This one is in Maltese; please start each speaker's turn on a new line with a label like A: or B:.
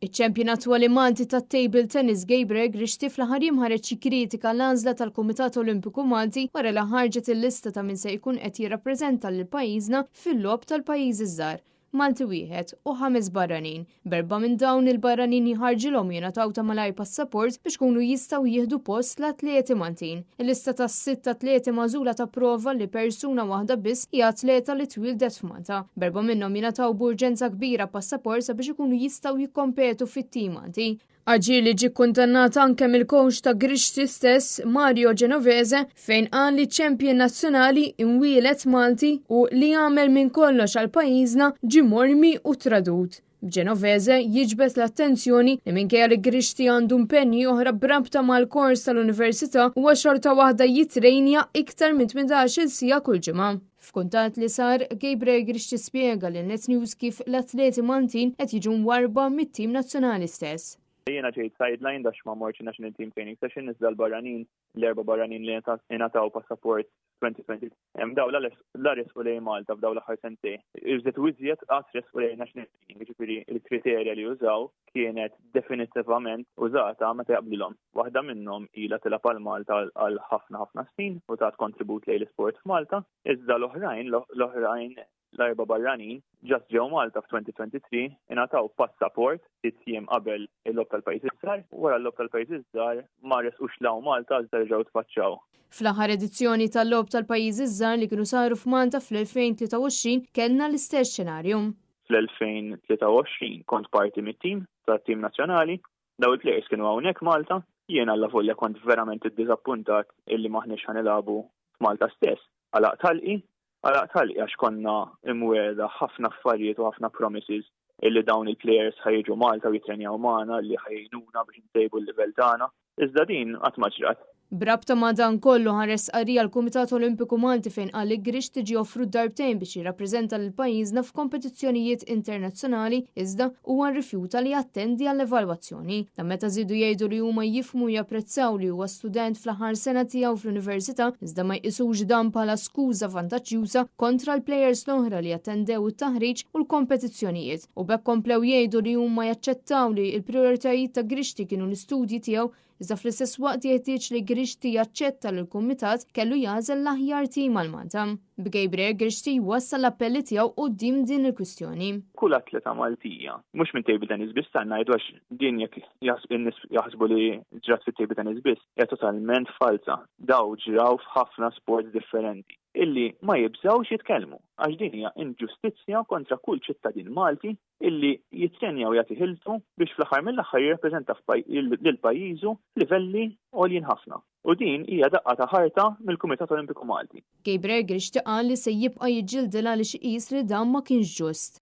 A: Iċ-ċempjon attwali Malti tat-table tennis Gabriel Grishti fl-aħħar ħareġ xi kritika l-għażla tal-Kumitat Olimpiku Malti wara li ħarġet il-lista ta' min se jkun qed jirrappreżenta lil pajjiżna fil-logħob tal-pajjiżi żgħar. Malti wieħed u 5 barranin. Berba minn dawn il-barranin jħarġilhom jingħataw ta' malaj passaport biex kunu jistgħu jieħdu post l-atleti Maltin. Il-lista ta' 6 atleti magħżula ta' prova li persuna waħda biss hija atleta li twildet f'Malta. Berba minnhom jingħataw b'urġenza kbira passaport sabiex ikunu jistgħu jikkompetu fit-tim Malti. Aġir li ġie kundannat anke mill-coach ta' Grishti stess, Mario Genovese, fejn qal li ċempjon nazzjonali imwielet Malti u li għamel minn kollox għal pajjiżna ġie mormi u tradut. Genovese jiġbed l-attenzjoni li minkejja li Grishti għandu impenni oħra brabta mal-kors tal-Università huwa xorta waħda jitrejnja iktar minn 18-il siegħa kull ġimgħa. F'kuntatt li sar, Gabriel Grishti spjega lil Net News kif l-atleti Maltin qed jiġu mwarba mit-tim nazzjonali stess.
B: Jiena ġejt sideline dax ma morċi National Team Training Session iżda l-barranin, l-erba barranin li ingħataw passaport 2020. Daw l-ares u lej Malta f'daw l-aħħar sentej. Iżdet użjed qasres u lej National Team, ġifieri l-kriterja li użaw kienet definitivament użata meta jaqblilhom. Waħda minnhom ilha tilab għal Malta għal ħafna snin u tat kontribut lejn l-isport f'Malta, iżda l-oħrajn l-erba barranin ġast ġew Malta f'2023 ingħataw passaport tiem qabel il-logħob tal-pajjiż iż-żgħar, wara l-logħob tal-pajjiż iż-żgħar ma resqux lagħu Malta iżda ġew tfaċċaw.
A: Fl-aħħar edizzjoni tal-logħob tal-pajjiż iż-żgħar li kienu saru f'Malta fl-2023 kellna l-istess xenarju.
B: Fl-2023 kont parti mit-tim tat-tim nazzjonali, daw il-plejers kienu hawnhekk Malta, jiena alla volja kont verament iddiżappuntat illi maħniex ħanilagħbu f'Malta stess. Għalaq talqi għax konna imweda ħafna affarijiet u ħafna promises illi dawn il-players ħajġu Malta u jitrenjaw magħna li ħajjnuna biex ntejbu l-livell tagħna. Iżda din qatt ma ġrat.
A: Brabta ma dan kollu ħares qarrija l-Kumitat Olimpiku Malti fejn qal li Grishti ġie offrut darbtejn biex jirrappreżenta lil pajjiżna f'kompetizzjonijiet internazzjonali iżda huwa rrifjuta li jattendi għall-evalwazzjoni. Ta' meta żiedu jgħidu li huma jifhmu japprezzaw li huwa student fl-aħħar sena tiegħu fl-università iżda ma jqisux dan bħala skuża vantaġġjuża kontra l-plejers l-oħra li attendew it-taħriġ u l-kompetizzjonijiet. U bekk komplew jgħidu li huma jaċċettaw li l-prijoritajiet ta' Grishti kienu l-istudji tiegħu iżda fl-istess waqt jeħtieġ li Grishti jaċċetta li l-Kumitat kellu jagħżel l-aħjar tim għal Malta. B'Gabriel Grishti jwassal l-appelli tiegħu quddiem din il-kwistjoni.
B: Kull atleta Maltija, mhux minn table tennis biss tagħna ngħidu għax din jekk jaħsbu li ġrat fit-table tennis biss hija totalment falsa. Daw ġraw f'ħafna sports differenti illi ma jibżawx jitkellmu għax din hija inġustizzja kontra kull ċittadin Malti illi jitrenja u jagħti ħiltu biex fl-aħħar mill-aħħar jirrappreżenta lil pajjiżu livelli għoljin ħafna. U din hija daqqa ta' ħarta mill-Kumitat Olimpiku Malti.
A: Gabriel Grishti qal li se jibqa' jiġġieldilha li qis li dan ma kienx ġust.